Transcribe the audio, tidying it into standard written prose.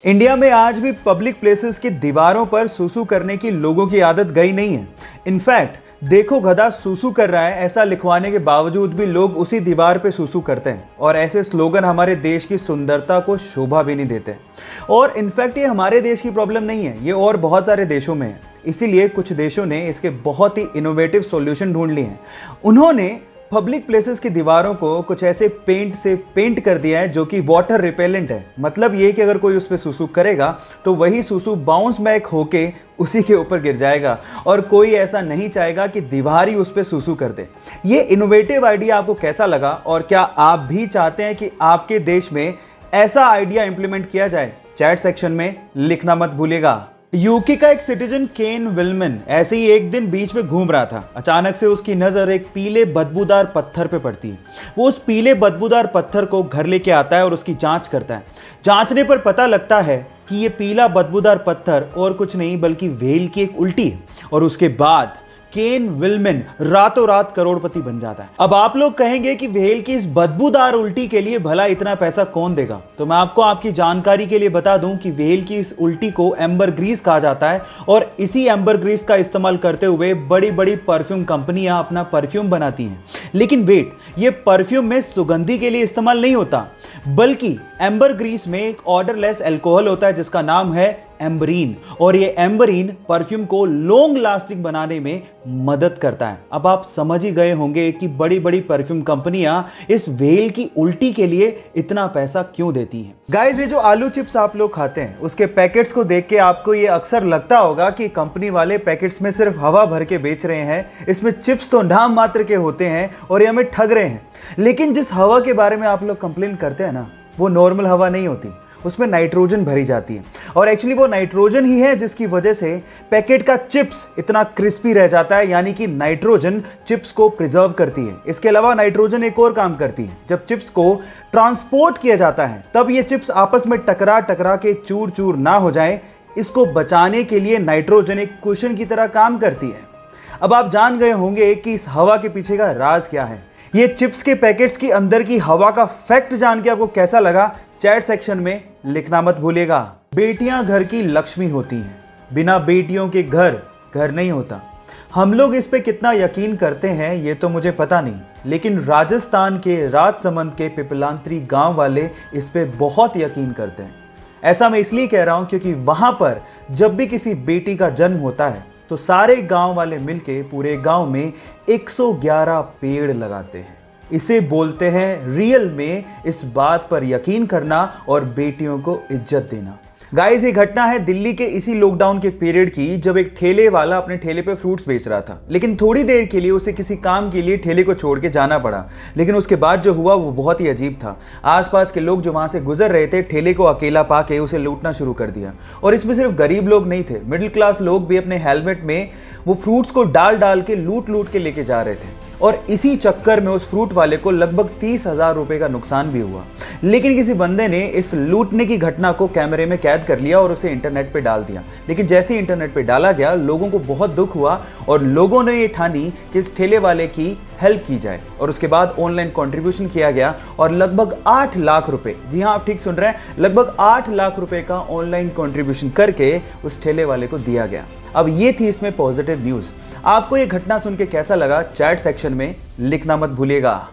India में आज भी पब्लिक प्लेसेस की दीवारों पर सूसू करने की लोगों की आदत गई नहीं है। इनफैक्ट देखो गधा सूसू कर रहा है ऐसा लिखवाने के बावजूद भी लोग उसी दीवार पे सूसू करते हैं और ऐसे स्लोगन हमारे देश की सुंदरता को शोभा भी नहीं देते। और इनफैक्ट ये हमारे देश की प्रॉब्लम नहीं है, ये और बहुत सारे देशों में है। इसीलिए कुछ देशों ने इसके बहुत ही इनोवेटिव सॉल्यूशन ढूंढ लिए हैं। उन्होंने पब्लिक प्लेसेस की दीवारों को कुछ ऐसे पेंट से पेंट कर दिया है जो कि वाटर रिपेलेंट है। मतलब ये कि अगर कोई उस पर सूसू करेगा तो वही सूसू बाउंस बैक होके उसी के ऊपर गिर जाएगा और कोई ऐसा नहीं चाहेगा कि दीवार ही उस पर सूसू कर दे। ये इनोवेटिव आइडिया आपको कैसा लगा और क्या आप भी चाहते हैं कि आपके देश में ऐसा आइडिया इंप्लीमेंट किया जाए? चैट सेक्शन में लिखना मत भूलिएगा। यूके का एक सिटीजन केन विलमन ऐसे ही एक दिन बीच में घूम रहा था। अचानक से उसकी नजर एक पीले बदबूदार पत्थर पे पड़ती है। वो उस पीले बदबूदार पत्थर को घर लेके आता है और उसकी जांच करता है। जांचने पर पता लगता है कि ये पीला बदबूदार पत्थर और कुछ नहीं बल्कि व्हेल की एक उल्टी है। और उसके बाद केन विलमन रातों रात करोड़पति बन जाता है। अब आप लोग कहेंगे कि व्हेल की इस बदबूदार उल्टी के लिए भला इतना पैसा कौन देगा? तो मैं आपको आपकी जानकारी के लिए बता दूं कि व्हेल की इस उल्टी को एम्बर ग्रीस कहा जाता है और इसी एम्बर ग्रीस का इस्तेमाल करते हुए बड़ी बड़ी परफ्यूम कंपनियां अपना परफ्यूम बनाती हैं। लेकिन वेट, ये परफ्यूम में सुगंधी के लिए इस्तेमाल नहीं होता, बल्कि एम्बर ग्रीस में एक ऑर्डरलेस अल्कोहल होता है जिसका नाम है एम्बरीन। और ये एम्बरीन परफ्यूम को लॉन्ग लास्टिंग बनाने में मदद करता है। अब आप समझ ही गए होंगे कि बड़ी बड़ी परफ्यूम कंपनियां इस व्हेल की उल्टी के लिए इतना पैसा क्यों देती हैं। गाइस, ये जो आलू चिप्स आप लोग खाते हैं उसके पैकेट्स को देख के आपको ये अक्सर लगता होगा कि कंपनी वाले पैकेट्स में सिर्फ हवा भर के बेच रहे हैं, इसमें चिप्स तो नाम मात्र के होते हैं और ये हमें ठग रहे हैं। लेकिन जिस हवा के बारे में आप लोग कंप्लेन करते हैं ना, वो नॉर्मल हवा नहीं होती, उसमें नाइट्रोजन भरी जाती है। और एक्चुअली वो नाइट्रोजन ही है जिसकी वजह से पैकेट का चिप्स इतना क्रिस्पी रह जाता है, यानी कि नाइट्रोजन चिप्स को प्रिजर्व करती है। इसके अलावा नाइट्रोजन एक और काम करती है। जब चिप्स को ट्रांसपोर्ट किया जाता है तब ये चिप्स आपस में टकरा टकरा के चूर चूर ना हो जाए, इसको बचाने के लिए नाइट्रोजन एक कुशन की तरह काम करती है। अब आप जान गए होंगे कि इस हवा के पीछे का राज क्या है। ये चिप्स के पैकेट्स के अंदर की हवा का फैक्ट जान के आपको कैसा लगा? चैट सेक्शन में लिखना मत भूलिएगा। बेटियां घर की लक्ष्मी होती हैं, बिना बेटियों के घर घर नहीं होता। हम लोग इस पे कितना यकीन करते हैं ये तो मुझे पता नहीं, लेकिन राजस्थान के राजसमंद के पिपलांत्री गांव वाले इस पे बहुत यकीन करते हैं। ऐसा मैं इसलिए कह रहा हूं क्योंकि वहां पर जब भी किसी बेटी का जन्म होता है तो सारे गांव वाले मिलके पूरे गांव में 111 पेड़ लगाते हैं। इसे बोलते हैं रियल में इस बात पर यकीन करना और बेटियों को इज्जत देना। गाइस, ये घटना है दिल्ली के इसी लॉकडाउन के पीरियड की, जब एक ठेले वाला अपने ठेले पे फ्रूट्स बेच रहा था। लेकिन थोड़ी देर के लिए उसे किसी काम के लिए ठेले को छोड़ के जाना पड़ा। लेकिन उसके बाद जो हुआ वो बहुत ही अजीब था। आसपास के लोग जो वहां से गुजर रहे थे ठेले को अकेला पाके उसे लूटना शुरू कर दिया। और इसमें सिर्फ गरीब लोग नहीं थे, मिडिल क्लास लोग भी अपने हेलमेट में वो फ्रूट्स को डाल डाल के लूट लूट के लेके जा रहे थे। और इसी चक्कर में उस फ्रूट वाले को लगभग 30,000 रुपए का नुकसान भी हुआ। लेकिन किसी बंदे ने इस लूटने की घटना को कैमरे में कैद कर लिया और उसे इंटरनेट पे डाल दिया। लेकिन जैसे ही इंटरनेट पे डाला गया लोगों को बहुत दुख हुआ और लोगों ने ये ठानी कि इस ठेले वाले की हेल्प की जाए। और उसके बाद ऑनलाइन कंट्रीब्यूशन किया गया और लगभग 8 लाख रुपए, जी हाँ आप ठीक सुन रहे हैं, लगभग 8 लाख रुपए का ऑनलाइन कंट्रीब्यूशन करके उस ठेले वाले को दिया गया। अब ये थी इसमें पॉजिटिव न्यूज़। आपको ये घटना सुन के कैसा लगा? चैट सेक्शन में लिखना मत भूलिएगा।